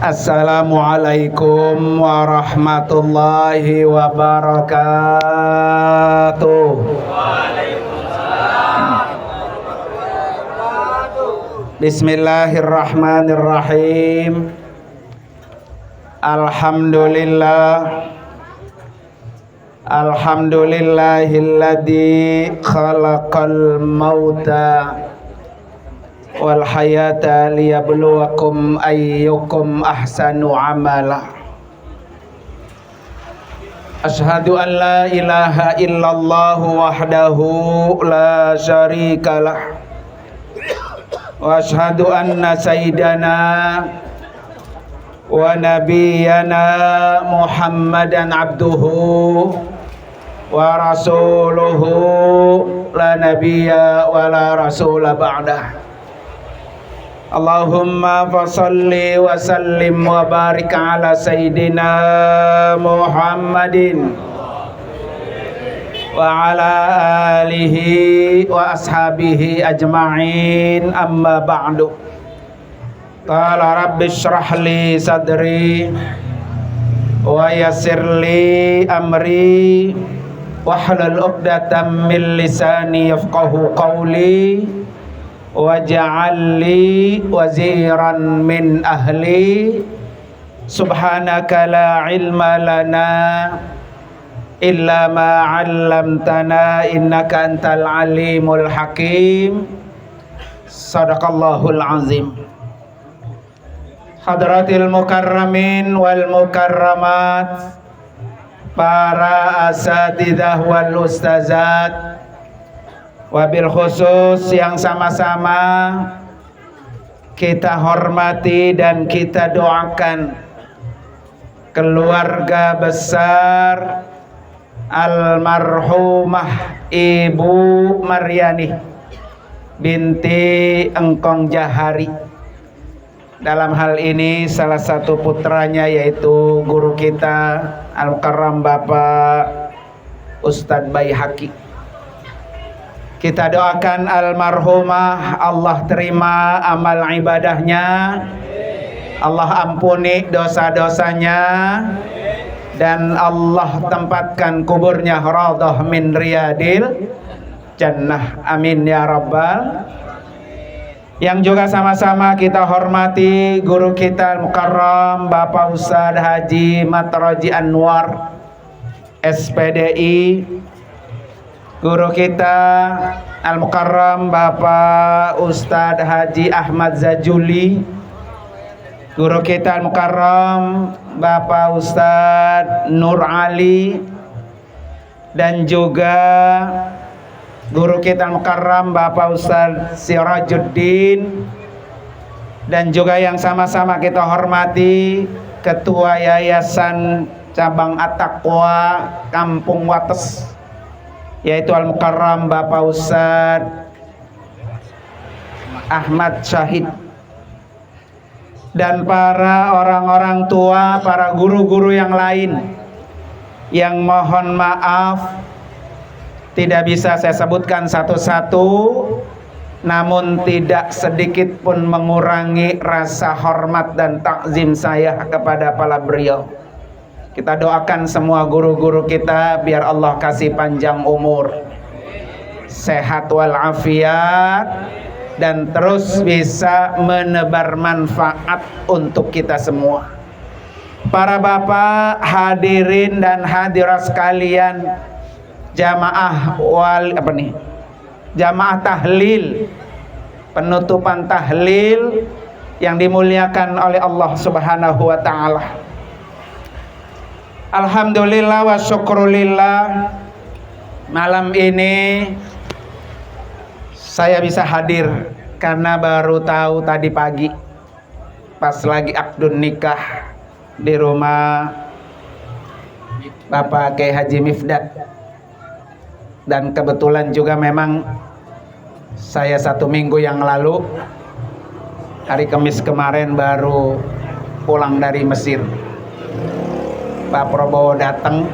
Assalamualaikum warahmatullahi wabarakatuh. Bismillahirrahmanirrahim. Alhamdulillahilladzi khalaqal mauta wal hayata liyabluwakum ayyukum ahsanu amala. Asyhadu an la ilaha illallah wahdahu la syarikalah wa asyhadu anna sayyidana wa nabiyyana Muhammadan abduhu wa rasuluhu la nabiyya wa la rasula ba'dah. Allahumma fasalli wa sallim wa barik ala sayyidina Muhammadin wa ala alihi wa ashabihi ajma'in, amma ba'du. Qala rabbi shrah li sadri wa yassir li amri wahlul 'uqdatam min lisani yafqahu qawli waj'al li waziran min ahli. Subhanaka la ilma lana illa ma 'allamtana innaka antal alimul hakim. Sadaqallahul azim. Hadratil mukarramin wal mukarramat, para asatidzah wal ustazat, wabil khusus yang sama-sama kita hormati dan kita doakan keluarga besar almarhumah Ibu Maryani binti Engkong Jahari. Dalam hal ini salah satu putranya yaitu guru kita Al-Mukarram Bapak Ustadz Baihaqi. Kita doakan almarhumah Allah terima amal ibadahnya, Allah ampuni dosa-dosanya, dan Allah tempatkan kuburnya raudhah min riyadil jannah. Amin ya rabbal. Yang juga sama-sama kita hormati guru kita Al-Mukarram Bapak Ustadz Haji Matroji Anwar SPDI, guru kita Al-Mukarram Bapak Ustadz Haji Ahmad Zajuli, guru kita Al-Mukarram Bapak Ustadz Nur Ali, dan juga guru kita Al-Mukarram Bapak Ustadz Sirajuddin, dan juga yang sama-sama kita hormati Ketua Yayasan Cabang At-Taqwa Kampung Wates, yaitu Al-Mukarram Bapak Ustadz Ahmad Syahid, dan para orang-orang tua, para guru-guru yang lain yang mohon maaf tidak bisa saya sebutkan satu-satu, namun tidak sedikit pun mengurangi rasa hormat dan takzim saya kepada para beliau. Kita doakan semua guru-guru kita biar Allah kasih panjang umur, sehat walafiat, dan terus bisa menebar manfaat untuk kita semua. Para bapak, hadirin dan hadirat sekalian, jamaah jamaah tahlil, penutupan tahlil yang dimuliakan oleh Allah Subhanahu wa taala. Alhamdulillah wa syukrulillah, malam ini saya bisa hadir karena baru tahu tadi pagi pas lagi akdun nikah di rumah Bapak Kiai Haji Mifdad. Dan kebetulan juga memang saya 1 minggu yang lalu, hari Kamis kemarin, baru pulang dari Mesir. Pak Prabowo datang,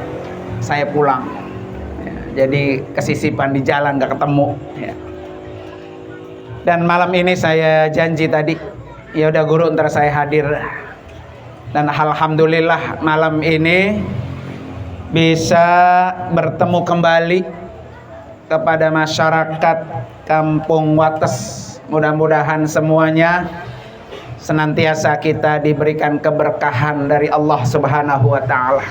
saya pulang. Jadi kesisipan di jalan, gak ketemu. Dan malam ini saya janji tadi, ya udah guru, ntar saya hadir Dan alhamdulillah malam ini bisa bertemu kembali kepada masyarakat Kampung Wates. Mudah-mudahan semuanya senantiasa kita diberikan keberkahan dari Allah Subhanahu wa taala.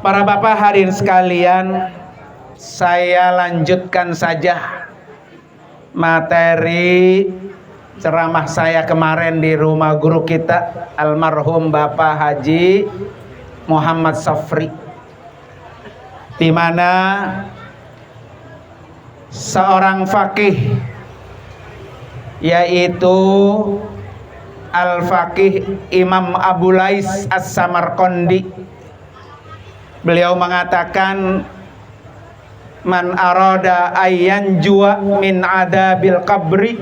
Para bapak hadirin sekalian, saya lanjutkan saja materi ceramah saya kemarin di rumah guru kita almarhum Bapak Haji Muhammad Safri, di mana seorang faqih yaitu Al-Faqih Imam Abu Lais As-Samarqandi, beliau mengatakan, man arada ayyan jua min adabil qabri,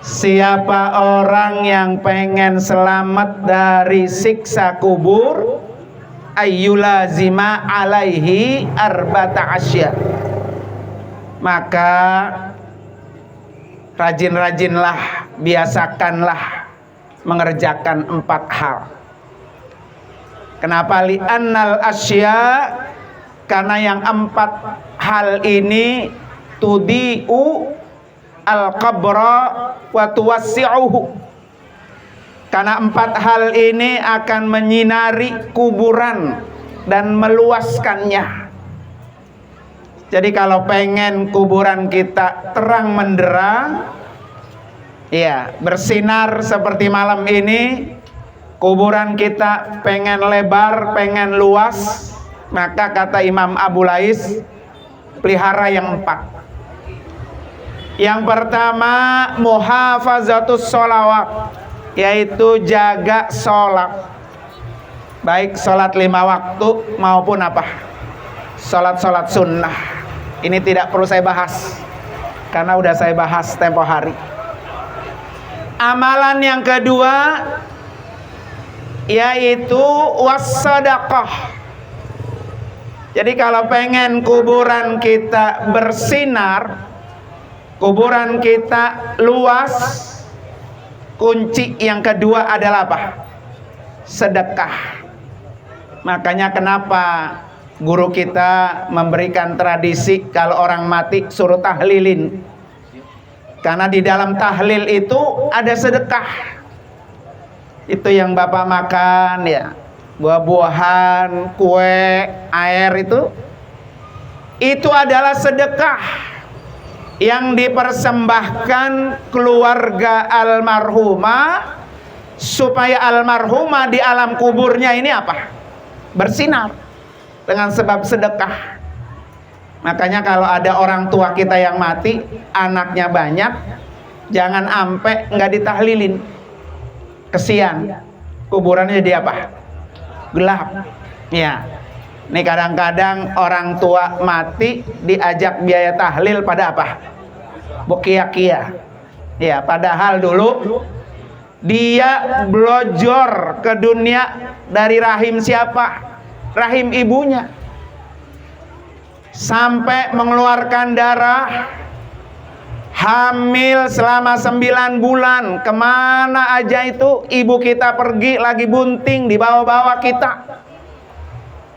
siapa orang yang pengen selamat dari siksa kubur, ayyulazima alaihi arba'ata asya, maka rajin-rajinlah, biasakanlah mengerjakan 4 hal. Kenapa? Li'annal asya, karena yang 4 hal ini tudi'u al-qabra wa tuwassi'uhu, karena 4 hal ini akan menyinari kuburan dan meluaskannya. Jadi kalau pengen kuburan kita terang menderang, ya, bersinar seperti malam ini, kuburan kita pengen lebar, pengen luas, maka kata Imam Abu Lais, pelihara yang 4. Yang pertama, muhafazatus sholawat, yaitu jaga sholat, baik sholat 5 waktu maupun apa, sholat sunnah. Ini tidak perlu saya bahas karena udah saya bahas tempo hari. Amalan yang kedua yaitu wassadaqah. Jadi kalau pengen kuburan kita bersinar, kuburan kita luas, kunci yang kedua adalah apa? Sedekah. Makanya kenapa guru kita memberikan tradisi kalau orang mati suruh tahlilin, karena di dalam tahlil itu ada sedekah. Itu yang bapak makan ya, buah-buahan, kue, air, itu adalah sedekah yang dipersembahkan keluarga almarhumah supaya almarhumah di alam kuburnya ini apa? Bersinar dengan sebab sedekah. Makanya kalau ada orang tua kita yang mati, anaknya banyak, jangan ampe nggak ditahlilin. Kesian, kuburannya jadi apa? Gelap. Ya. Ini kadang-kadang orang tua mati diajak biaya tahlil pada apa? Bokia-kia. Ya, padahal dulu dia blojor ke dunia dari rahim siapa? Rahim ibunya, sampai mengeluarkan darah, hamil selama 9 bulan. Kemana aja itu ibu kita pergi, lagi bunting, dibawa-bawa kita.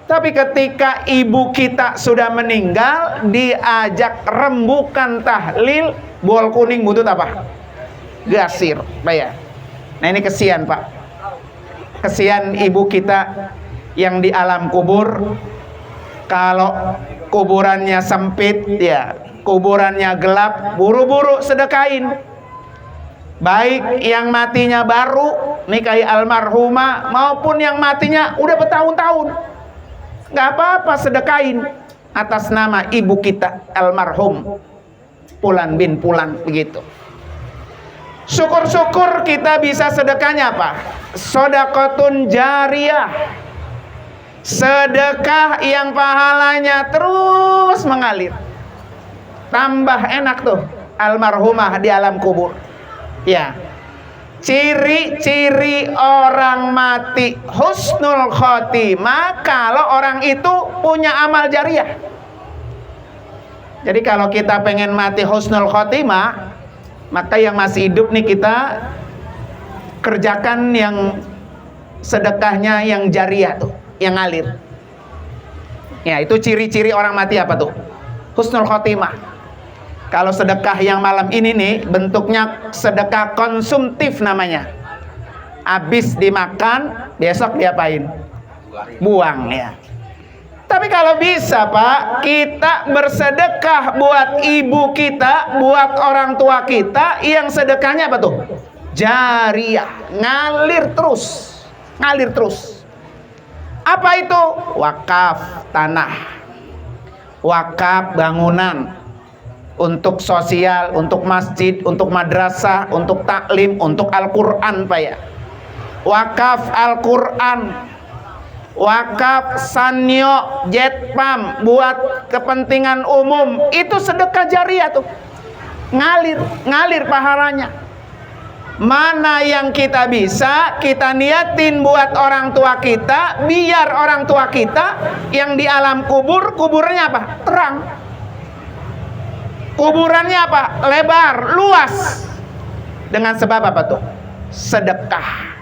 Tapi ketika ibu kita sudah meninggal, diajak rembukan tahlil, bol kuning butut apa? Gasir, bayar. Nah ini kesian pak, kesian ibu kita yang di alam kubur. Kalau kuburannya sempit, ya, kuburannya gelap, buru-buru sedekain. Baik yang matinya baru, nih kayak almarhumah, maupun yang matinya udah bertahun-tahun, nggak apa-apa sedekain atas nama ibu kita almarhum Pulan bin Pulan, begitu. Syukur-syukur kita bisa sedekahnya apa? Sodakotun jariyah, sedekah yang pahalanya terus mengalir. Tambah enak tuh almarhumah di alam kubur. Ya, ciri-ciri orang mati husnul khotimah kalau orang itu punya amal jariah. Jadi kalau kita pengen mati husnul khotimah, maka yang masih hidup nih kita kerjakan yang sedekahnya yang jariah tuh, yang ngalir. Ya, itu ciri-ciri orang mati apa tuh? Husnul khotimah. Kalau sedekah yang malam ini nih, bentuknya sedekah konsumtif namanya. Habis dimakan, besok diapain? Buang ya. Tapi kalau bisa Pak, kita bersedekah buat ibu kita, buat orang tua kita, yang sedekahnya apa tuh? Jariah, ngalir terus. Ngalir terus. Apa itu? Wakaf tanah, wakaf bangunan, untuk sosial, untuk masjid, untuk madrasah, untuk taklim, untuk Al-Quran Pak ya. Wakaf Al-Quran, wakaf sanyo, jetpam, buat kepentingan umum, itu sedekah jariah tuh. Ngalir pahalanya. Mana yang kita bisa, kita niatin buat orang tua kita, biar orang tua kita yang di alam kubur, kuburnya apa? Terang. Kuburannya apa? Lebar, luas. Dengan sebab apa tuh? Sedekah.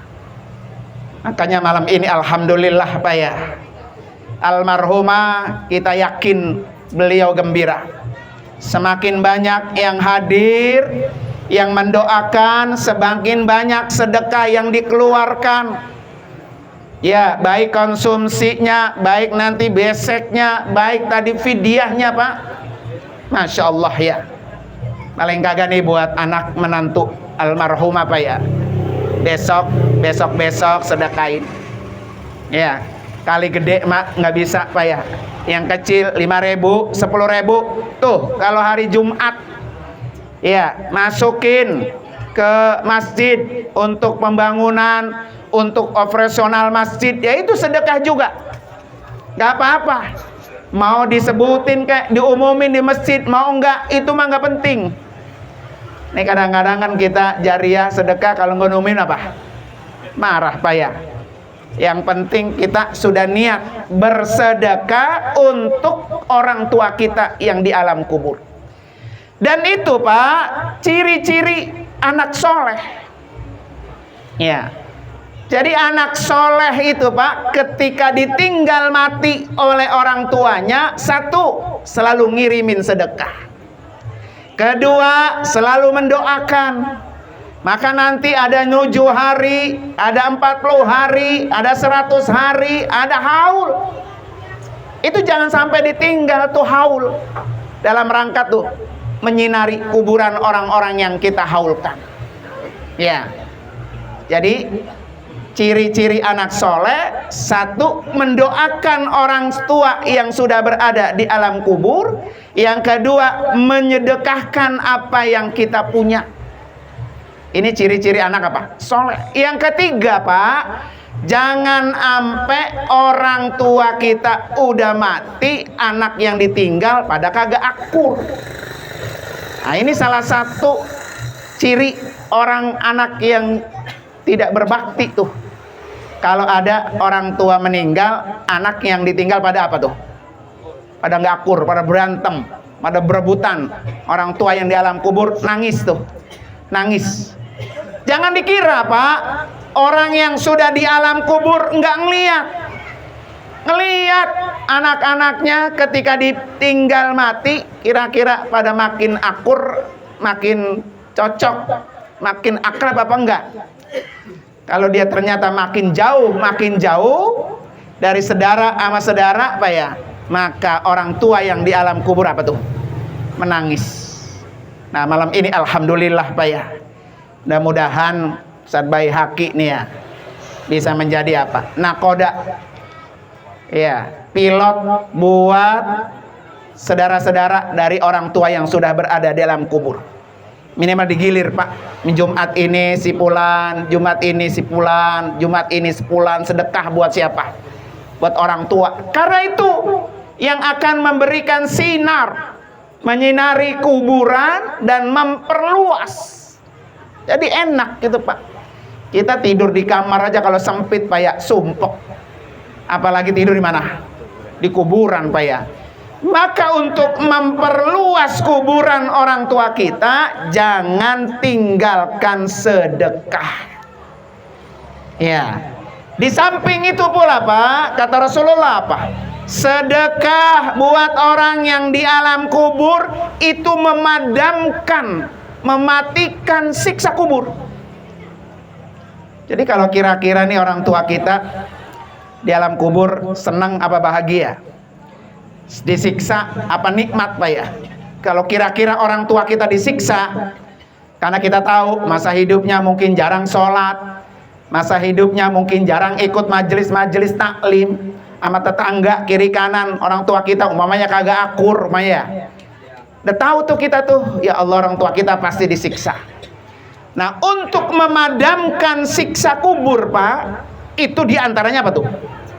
Makanya malam ini alhamdulillah Pak ya, almarhumah kita yakin beliau gembira. Semakin banyak yang hadir, yang mendoakan, semakin banyak sedekah yang dikeluarkan. Ya, baik konsumsinya, baik nanti beseknya, baik tadi fidyahnya Pak. Masya Allah ya. Paling kagak nih buat anak menantu almarhumah Pak ya. Besok sedekahin. Ya, kali gede mak nggak bisa Pak ya. Yang kecil 5.000, 10.000. Tuh, kalau hari Jumat ya, masukin ke masjid untuk pembangunan, untuk operasional masjid, ya itu sedekah juga. Gak apa-apa. Mau disebutin kayak diumumin di masjid, mau enggak, itu mah nggak penting. Nih kadang-kadang kan kita jariah sedekah, kalau nggak ngumumin apa? Marah Pak ya. Yang penting kita sudah niat bersedekah untuk orang tua kita yang di alam kubur. Dan itu Pak, ciri-ciri anak soleh. Ya. Jadi anak soleh itu Pak, ketika ditinggal mati oleh orang tuanya, satu, selalu ngirimin sedekah. Kedua, selalu mendoakan. Maka nanti ada 7 hari, ada 40 hari, ada 100 hari, ada haul. Itu jangan sampai ditinggal tuh haul. Dalam rangka tuh menyinari kuburan orang-orang yang kita haulkan. Ya. Jadi ciri-ciri anak soleh, satu, mendoakan orang tua yang sudah berada di alam kubur. Yang kedua, menyedekahkan apa yang kita punya. Ini ciri-ciri anak apa? Soleh. Yang ketiga Pak, jangan sampai orang tua kita udah mati, anak yang ditinggal pada kagak akur. Nah ini salah satu ciri orang anak yang tidak berbakti tuh. Kalau ada orang tua meninggal, anak yang ditinggal pada apa tuh? Pada nggak akur, pada berantem, pada berebutan. Orang tua yang di alam kubur nangis tuh, nangis. Jangan dikira Pak, orang yang sudah di alam kubur nggak ngeliat anak-anaknya ketika ditinggal mati, kira-kira pada makin akur, makin cocok, makin akrab apa enggak? Kalau dia ternyata makin jauh dari saudara sama saudara Pak ya, maka orang tua yang di alam kubur apa tuh? Menangis. Nah malam ini alhamdulillah Pak ya, mudah-mudahan Ustaz Baihaqi nih ya bisa menjadi apa? Nakoda ya, pilot buat saudara-saudara dari orang tua yang sudah berada di alam kubur. Minimal digilir Pak, Jumat ini si Fulan, Jumat ini si Fulan, Jumat ini si Fulan, sedekah buat siapa? Buat orang tua. Karena itu yang akan memberikan sinar, menyinari kuburan dan memperluas. Jadi enak gitu Pak. Kita tidur di kamar aja kalau sempit Pak ya, sumpek. Apalagi tidur di mana? Di kuburan Pak ya. Maka untuk memperluas kuburan orang tua kita, jangan tinggalkan sedekah. Ya. Di samping itu pula Pak, kata Rasulullah apa? Sedekah buat orang yang di alam kubur itu memadamkan, mematikan siksa kubur. Jadi kalau kira-kira nih orang tua kita di alam kubur senang apa bahagia? Disiksa apa nikmat Pak ya? Kalau kira-kira orang tua kita disiksa, karena kita tahu masa hidupnya mungkin jarang sholat, masa hidupnya mungkin jarang ikut majelis-majelis taklim sama tetangga kiri kanan, orang tua kita umpamanya kagak akur umpamanya. Udah tahu tuh kita tuh, ya Allah orang tua kita pasti disiksa. Nah, untuk memadamkan siksa kubur Pak, itu diantaranya apa tuh?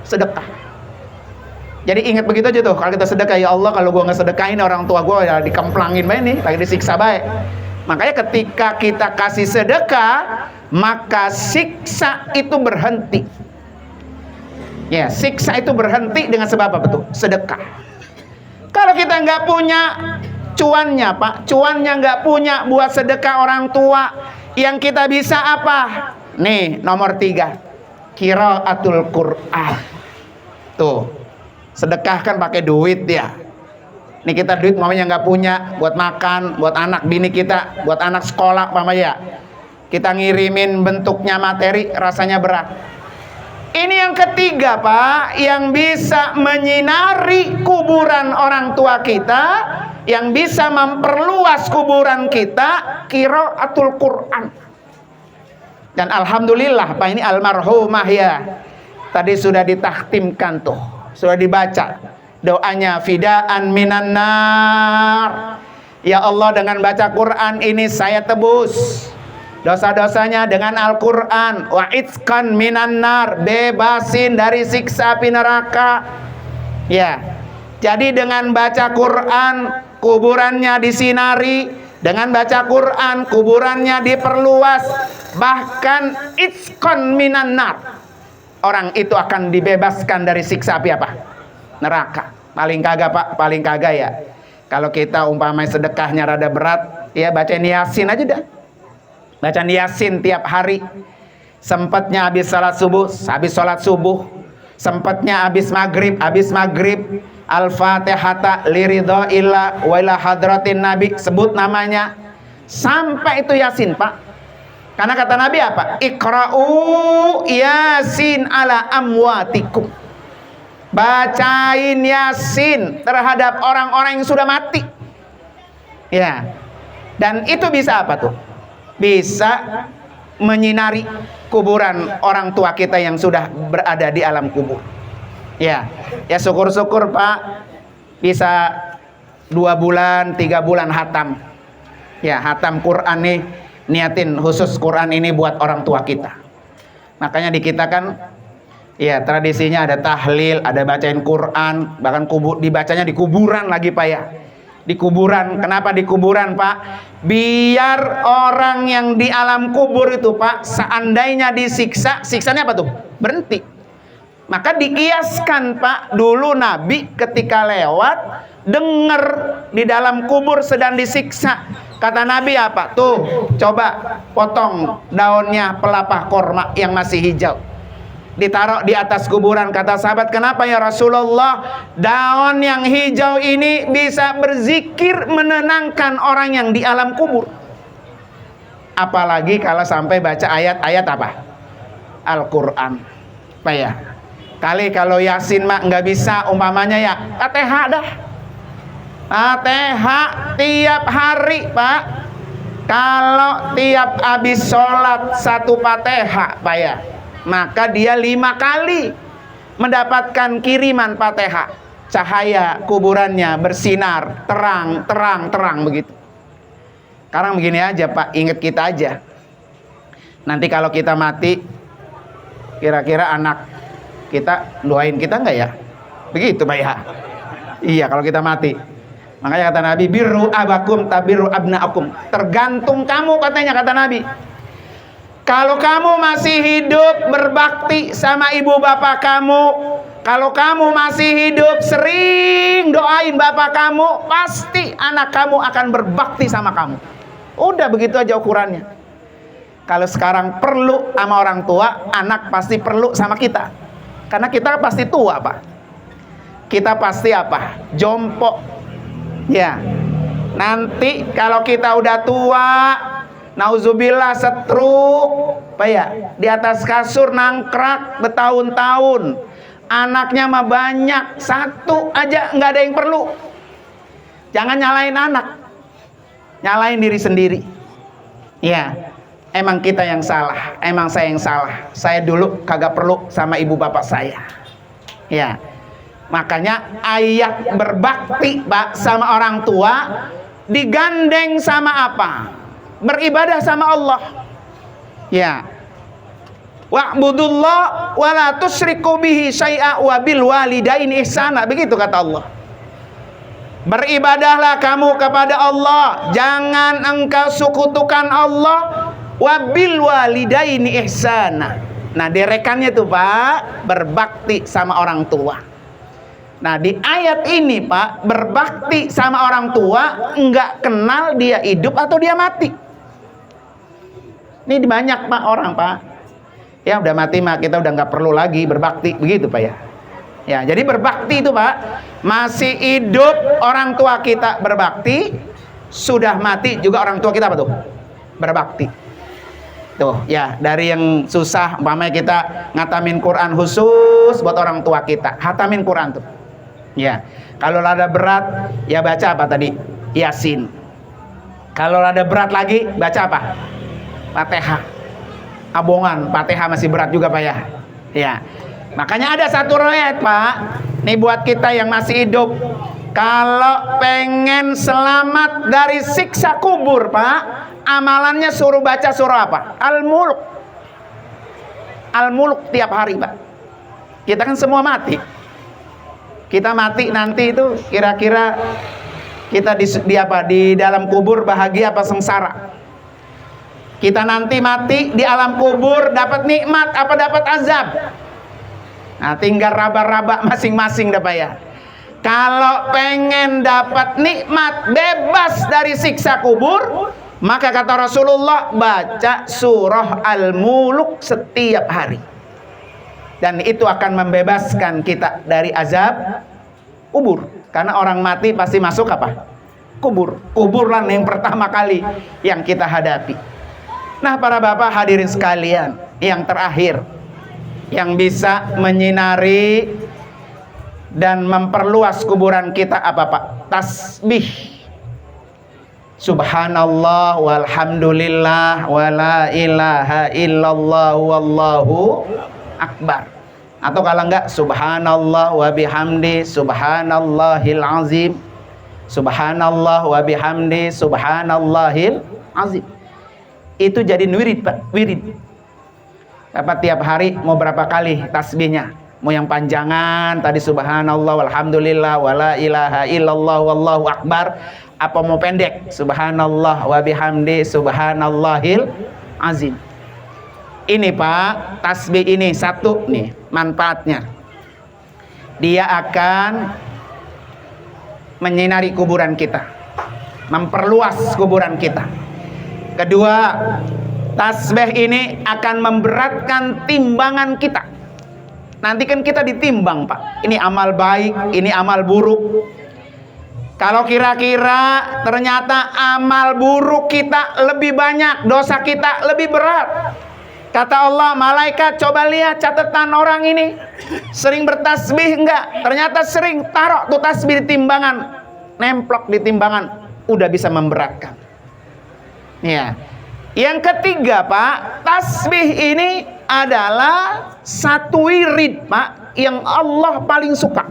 Sedekah. Jadi ingat begitu aja tuh, kalau kita sedekah, ya Allah kalau gua nggak sedekahin orang tua gua ya dikemplangin baik nih, lagi disiksa baik. Makanya ketika kita kasih sedekah, maka siksa itu berhenti. Ya, siksa itu berhenti dengan sebab apa tuh? Sedekah. Kalau kita nggak punya cuannya Pak, cuannya nggak punya buat sedekah orang tua, yang kita bisa apa? Nih nomor 3, qiraatul Qur'an. Tuh, sedekah kan pakai duit ya. Nih kita duit mamanya nggak punya buat makan, buat anak bini kita, buat anak sekolah mamanya. Kita ngirimin bentuknya materi, rasanya berat. Ini yang ketiga Pak, yang bisa menyinari kuburan orang tua kita, yang bisa memperluas kuburan kita, qiraatul Qur'an. Dan alhamdulillah Pak, ini almarhumah ya, tadi sudah ditahtimkan tuh, sudah dibaca doanya, fidaan minan nar. Ya Allah, dengan baca Quran ini saya tebus dosa-dosanya dengan Al-Quran. Wa itzkan minan nar, bebasin dari siksa api neraka. Ya, jadi dengan baca Quran kuburannya disinari, dengan baca Quran kuburannya diperluas, bahkan itzkan minan nar, orang itu akan dibebaskan dari siksa api apa? Neraka. Paling kagak Pak, paling kagak ya, kalau kita umpamanya sedekahnya rada berat, ya bacain Yasin aja dah. Baca Yasin tiap hari. Sempatnya habis salat subuh, habis salat subuh. Sempatnya habis maghrib Al-Fatihata liridho illa wa ila hadratin Nabi, sebut namanya sampai itu Yasin Pak. Karena kata Nabi apa? Iqra'u Yasin ala amwatikum. Bacain Yasin terhadap orang-orang yang sudah mati. Ya. Dan itu bisa apa tuh? Bisa menyinari kuburan orang tua kita yang sudah berada di alam kubur. Ya, ya syukur-syukur Pak, bisa 2 bulan, 3 bulan hatam. Ya, hatam Quran nih, niatin khusus Quran ini buat orang tua kita. Makanya di kita kan, ya tradisinya ada tahlil, ada bacain Quran, bahkan dibacanya di kuburan lagi Pak ya. Di kuburan. Kenapa di kuburan Pak? Biar orang yang di alam kubur itu Pak, seandainya disiksa, siksanya apa tuh? Berhenti. Maka dikiaskan Pak, dulu Nabi ketika lewat dengar di dalam kubur sedang disiksa. Kata Nabi apa? Tuh, coba potong daunnya pelepah korma yang masih hijau, ditaruh di atas kuburan. Kata sahabat, kenapa ya Rasulullah? Daun yang hijau ini bisa berzikir menenangkan orang yang di alam kubur. Apalagi kalau sampai baca ayat-ayat apa? Al-Quran Pak ya. Kali kalau Yasin mak nggak bisa, umpamanya ya Fatihah dah. Fatihah tiap hari Pak. Kalau tiap habis sholat 1 Fatihah Pak ya, maka dia 5 kali mendapatkan kiriman Fatihah. Cahaya kuburannya bersinar terang begitu. Sekarang begini aja Pak, ingat kita aja. Nanti kalau kita mati, kira-kira anak kita doain kita enggak ya? Begitu Pak ya. Iya, kalau kita mati. Makanya kata Nabi, birru abakum tabiru abnaakum. Tergantung kamu katanya, kata Nabi. Kalau kamu masih hidup berbakti sama ibu bapak kamu, kalau kamu masih hidup sering doain bapak kamu, pasti anak kamu akan berbakti sama kamu. Udah begitu aja ukurannya. Kalau sekarang perlu sama orang tua, anak pasti perlu sama kita. Karena kita pasti tua, Pak. Kita pasti apa? Jompo. Ya. Nanti kalau kita udah tua, nauzubillah stroke, Pak ya, di atas kasur nangkrak bertahun-tahun. Anaknya mah banyak, satu aja nggak ada yang perlu. Jangan nyalain anak, nyalain diri sendiri. Ya. Emang kita yang salah, emang saya yang salah. Saya dulu kagak perlu sama ibu bapak saya. Ya, makanya ayat berbakti, Pak, sama orang tua digandeng sama apa? Beribadah sama Allah. Ya. Wa'budullah wa la tusyriku bihi syai'a wa bil walidaini ihsana. Begitu kata Allah. Beribadahlah kamu kepada Allah, jangan engkau sekutukan Allah. Wabil walidaini ihsana. Nah, derekannya tuh, Pak, berbakti sama orang tua. Nah, di ayat ini, Pak, berbakti sama orang tua enggak kenal dia hidup atau dia mati. Ini banyak, Pak, orang, Pak. Ya udah mati mah kita udah nggak perlu lagi berbakti, begitu, Pak ya. Ya, jadi berbakti itu, Pak, masih hidup orang tua kita berbakti, sudah mati juga orang tua kita apa tuh? Berbakti. Tuh, ya, dari yang susah, umpamanya kita ngatamin Quran khusus buat orang tua kita, hatamin Quran tuh. Ya, kalau ada berat, ya baca apa tadi? Yasin. Kalau ada berat lagi, baca apa? Fatihah. Abongan, Fatihah masih berat juga, Pak ya. Ya, makanya ada satu riwayat, Pak. Nih buat kita yang masih hidup, kalau pengen selamat dari siksa kubur, Pak, amalannya suruh baca surah apa? Al-Mulk. Al-Mulk tiap hari, Pak. Kita kan semua mati. Kita mati nanti itu kira-kira kita di dalam kubur bahagia apa sengsara? Kita nanti mati di alam kubur dapat nikmat apa dapat azab? Nah, tinggal raba-raba masing-masing dah, Pak ya. Kalau pengen dapat nikmat bebas dari siksa kubur, maka kata Rasulullah, baca surah Al-Mulk setiap hari. Dan itu akan membebaskan kita dari azab kubur. Karena orang mati pasti masuk apa? Kubur. Kuburlah yang pertama kali yang kita hadapi. Nah, para bapak hadirin sekalian, yang terakhir yang bisa menyinari dan memperluas kuburan kita apa, Pak? Tasbih. Subhanallah walhamdulillah wala ilaha illallah wallahu akbar. Atau kalau enggak, subhanallah wa bihamdi subhanallahil azim. Subhanallah wa bihamdi subhanallahil azim. Itu jadi wirid, Pak, wirid. Dapat tiap hari mau berapa kali tasbihnya? Mau yang panjangan tadi subhanallah walhamdulillah wala ilaha illallah wallahu akbar, apa mau pendek subhanallah wa bihamdi subhanallahil azim. Ini, Pak, tasbih ini satu nih manfaatnya. Dia akan menyinari kuburan kita, memperluas kuburan kita. Kedua, tasbih ini akan memberatkan timbangan kita. Nanti kan kita ditimbang, Pak. Ini amal baik, ini amal buruk. Kalau kira-kira ternyata amal buruk kita lebih banyak, dosa kita lebih berat. Kata Allah, malaikat coba lihat catatan orang ini. Sering bertasbih enggak? Ternyata sering, taruh tuh tasbih di timbangan. Nemplok di timbangan, udah bisa memberatkan. Ya. Yang ketiga, Pak, tasbih ini adalah satu wirid, Pak, yang Allah paling suka.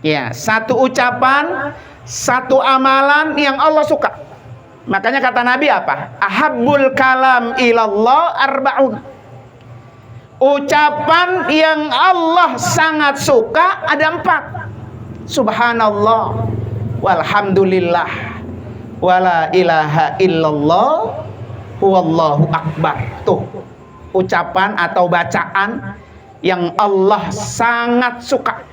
Ya, satu ucapan, satu amalan yang Allah suka. Makanya kata Nabi apa? Ahabbul kalam ilallah arba'un. Ucapan yang Allah sangat suka ada 4. Subhanallah walhamdulillah wala ilaha illallah wallahu akbar. Tuh, ucapan atau bacaan yang Allah sangat suka.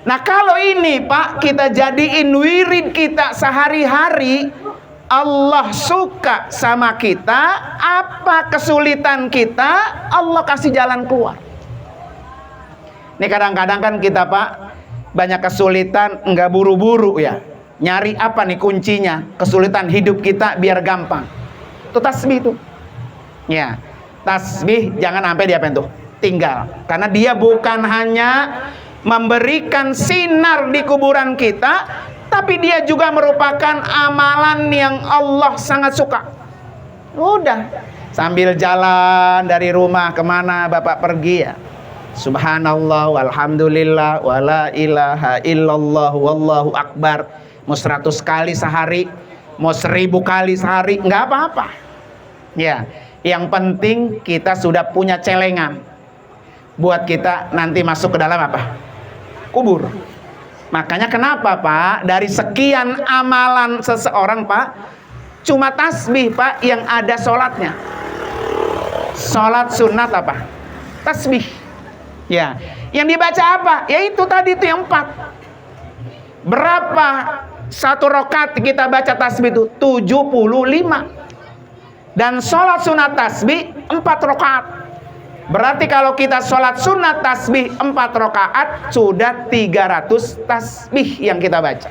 Nah, kalau ini, Pak, kita jadiin wirid kita sehari-hari, Allah suka sama kita, apa kesulitan kita, Allah kasih jalan keluar. Ini kadang-kadang kan kita Pak, banyak kesulitan, nggak buru-buru ya. Nyari apa nih kuncinya? Kesulitan hidup kita biar gampang. Itu tasbih tuh. Ya, tasbih jangan sampai dia tuh tinggal. Karena dia bukan hanya memberikan sinar di kuburan kita, tapi dia juga merupakan amalan yang Allah sangat suka. Udah, sambil jalan dari rumah kemana Bapak pergi ya, subhanallah walhamdulillah wala ilaha illallah wallahu akbar, mau 100 kali sehari, mau 1000 kali sehari, nggak apa-apa ya. Yang penting kita sudah punya celengan buat kita nanti masuk ke dalam apa? Kubur. Makanya kenapa Pak, dari sekian amalan seseorang Pak, cuma tasbih Pak yang ada sholatnya. Sholat sunat apa? Tasbih. Ya, yang dibaca apa? Ya itu tadi itu yang 4. Berapa satu rakaat kita baca tasbih itu? 75. Dan sholat sunat tasbih 4 rakaat. Berarti kalau kita sholat sunat tasbih 4 rakaat, sudah 300 tasbih yang kita baca.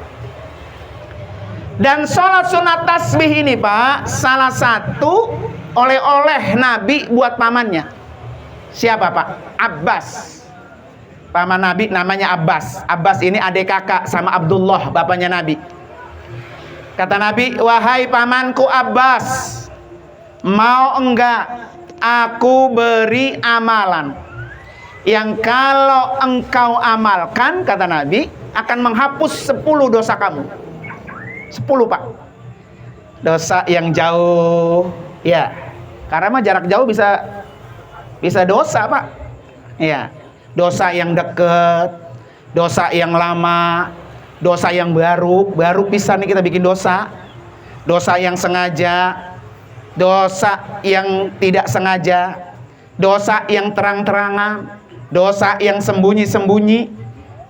Dan sholat sunat tasbih ini Pak, salah satu oleh-oleh Nabi buat pamannya. Siapa Pak? Abbas. Paman Nabi namanya Abbas. Abbas ini adik kakak sama Abdullah, bapaknya Nabi. Kata Nabi, wahai pamanku Abbas, mau enggak aku beri amalan yang kalau engkau amalkan, kata Nabi, akan menghapus 10 dosa kamu. 10 Pak. Dosa yang jauh ya, karena mah jarak jauh bisa dosa Pak ya. Dosa yang dekat, dosa yang lama, dosa yang baru pisan nih kita bikin dosa. Dosa yang sengaja, dosa yang tidak sengaja, dosa yang terang-terangan, dosa yang sembunyi-sembunyi,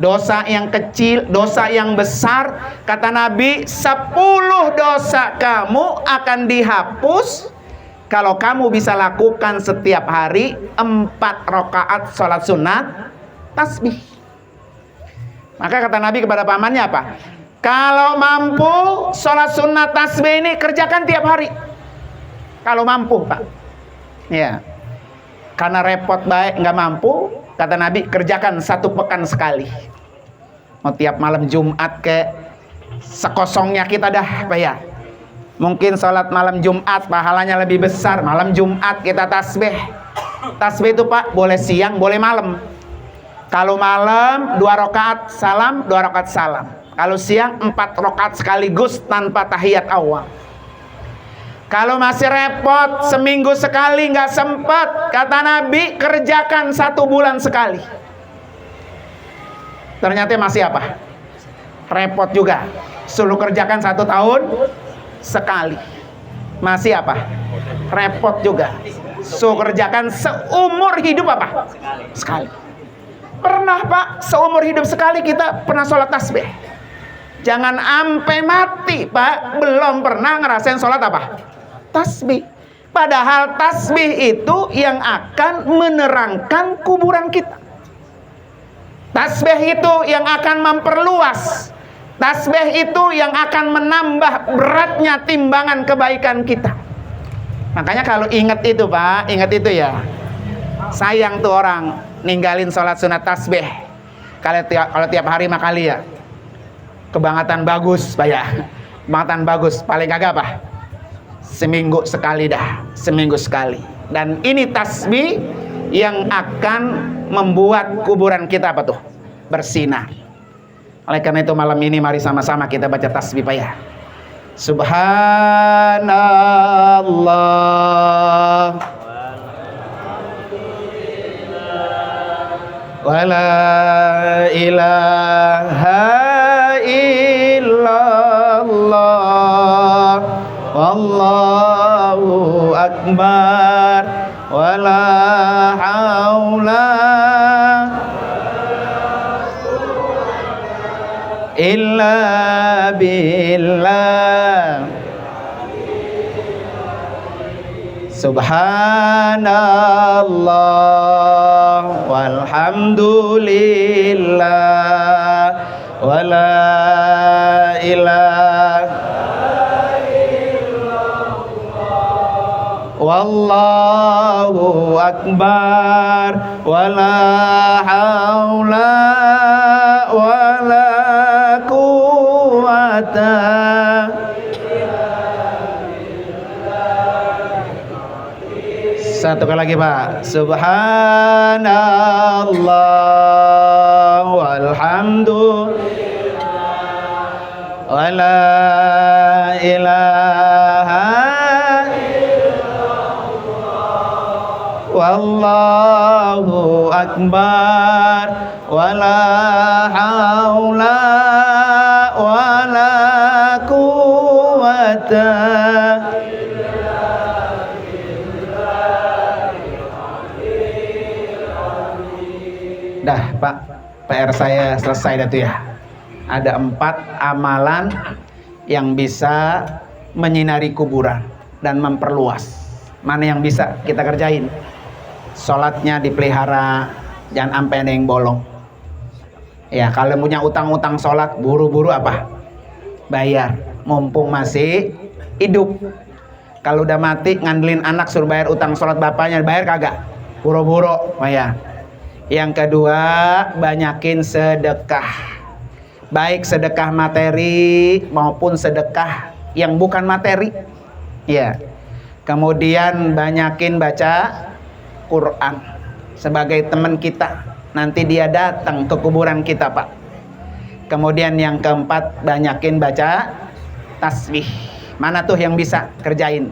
dosa yang kecil, dosa yang besar. Kata Nabi, 10 dosa kamu akan dihapus kalau kamu bisa lakukan setiap hari 4 rakaat sholat sunat tasbih. Maka kata Nabi kepada pamannya apa? Kalau mampu sholat sunat tasbih ini kerjakan tiap hari. Kalau mampu Pak ya, karena repot baik nggak mampu, kata Nabi kerjakan 1 pekan sekali. Mau tiap malam Jumat ke sekosongnya kita dah Pak ya. Mungkin sholat malam Jumat pahalanya lebih besar. Malam Jumat kita tasbih. Tasbih itu Pak boleh siang boleh malam. Kalau malam 2 rakaat salam, 2 rakaat salam. Kalau siang 4 rakaat sekaligus tanpa tahiyat awal. Kalau masih repot seminggu sekali nggak sempat, kata Nabi kerjakan 1 bulan sekali. Ternyata masih apa? Repot juga. Suruh kerjakan 1 tahun sekali. Masih apa? Repot juga. Suruh kerjakan seumur hidup apa? Sekali. Pernah Pak seumur hidup sekali kita pernah sholat tasbih. Jangan sampai mati Pak belum pernah ngerasain sholat apa? Tasbih. Padahal tasbih itu yang akan menerangkan kuburan kita. Tasbih itu yang akan memperluas. Tasbih itu yang akan menambah beratnya timbangan kebaikan kita. Makanya kalau ingat itu Pak, ingat itu ya. Sayang tuh orang ninggalin sholat sunat tasbih. Kalau tiap hari mah kali ya. Kebangetan bagus Pak ya. Kebangetan bagus. Paling kagak apa? Seminggu sekali dah, seminggu sekali. Dan ini tasbih yang akan membuat kuburan kita apa tuh? Bersinar. Oleh karena itu malam ini mari sama-sama kita baca tasbih Pak ya. Subhanallah wala ilaha illallah wallahu akbar wala haula illa billah Subhanallah walhamdulillah wala ilaha wallahu akbar wala haula wala quwata. Satu kali lagi Pak. Subhanallah walhamdulillah wala ilaha wallahu akbar wala haula wala quwata. Dah Pak, PR saya selesai dah tuh ya. Ada 4 amalan yang bisa menyinari kuburan dan memperluas. Mana yang bisa kita kerjain? Sholatnya dipelihara, jangan sampai ada yang bolong. Ya, kalau punya utang-utang sholat, buru-buru apa? Bayar, mumpung masih hidup. Kalau udah mati, ngandelin anak suruh bayar utang sholat bapaknya, bayar kagak? Buru-buru, bayar. Yang kedua, banyakin sedekah. Baik sedekah materi maupun sedekah yang bukan materi. Ya. Kemudian banyakin baca Quran sebagai teman kita. Nanti dia datang ke kuburan kita, Pak. Kemudian yang keempat, banyakin baca tasbih. Mana tuh yang bisa kerjain?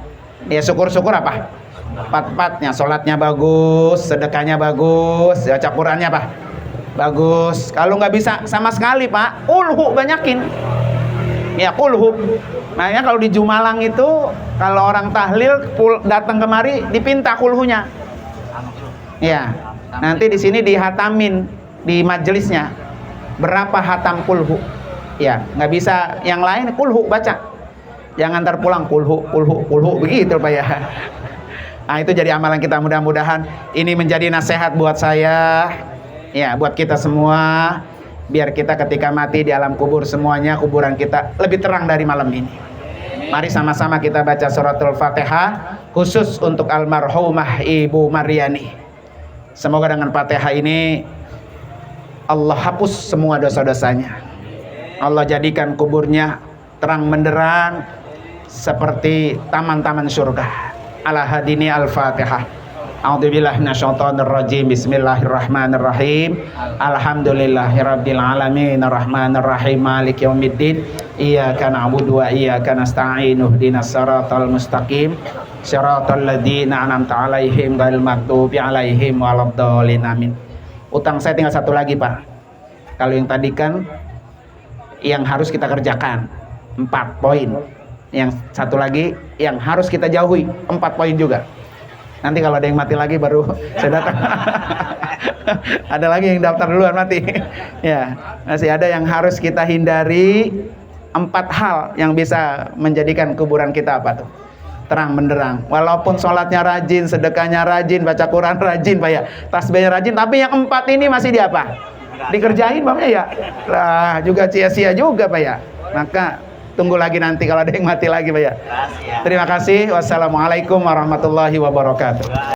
Ya syukur-syukur apa? Empat-empatnya, sholatnya bagus, sedekahnya bagus, baca Qurannya apa? Bagus. Kalau nggak bisa sama sekali Pak, kulhu banyakin. Ya kulhu. Makanya kalau di Jumalang itu, kalau orang tahlil datang kemari dipinta kulhunya. Ya, nanti di sini dihatamin di majelisnya. Berapa hatam kulhu? Ya, nggak bisa yang lain kulhu baca. Jangan terpulang kulhu begitu Pak ya. Nah itu jadi amalan kita, mudah-mudahan ini menjadi nasihat buat saya, ya buat kita semua, biar kita ketika mati di alam kubur semuanya kuburan kita lebih terang dari malam ini. Mari sama-sama kita baca suratul Fatihah khusus untuk almarhumah Ibu Maryani. Semoga dengan Fatihah ini Allah hapus semua dosa-dosanya. Allah jadikan kuburnya terang menderang seperti taman-taman surga. Ala hadini al-Fatihah. A'udzubillahi minasyaitonir rajim. Bismillahirrahmanirrahim. Alhamdulillahirabbil alamin arrahmanir rahim maliki yaumiddin. Iyyaka na'budu wa iyyaka nasta'in. Ihdinas siratal mustaqim. Siratal ladzina an'amta 'alaihim ghairil maghdubi alaihim waladdallin. Amin. Utang saya tinggal satu lagi, Pak. Kalau yang tadi kan yang harus kita kerjakan 4 poin. Yang satu lagi yang harus kita jauhi 4 poin juga. Nanti kalau ada yang mati lagi baru saya datang. Ada lagi yang daftar duluan mati. Ya, masih ada yang harus kita hindari. 4 hal yang bisa menjadikan kuburan kita apa tuh? Terang benderang. Walaupun sholatnya rajin, sedekahnya rajin, baca Quran rajin Pak ya, tasbihnya rajin, tapi yang 4 ini masih di apa? Dikerjain Bapaknya ya. Lah juga sia-sia juga Pak ya. Maka tunggu lagi nanti kalau ada yang mati lagi Pak ya. Terima kasih. Wassalamualaikum warahmatullahi wabarakatuh.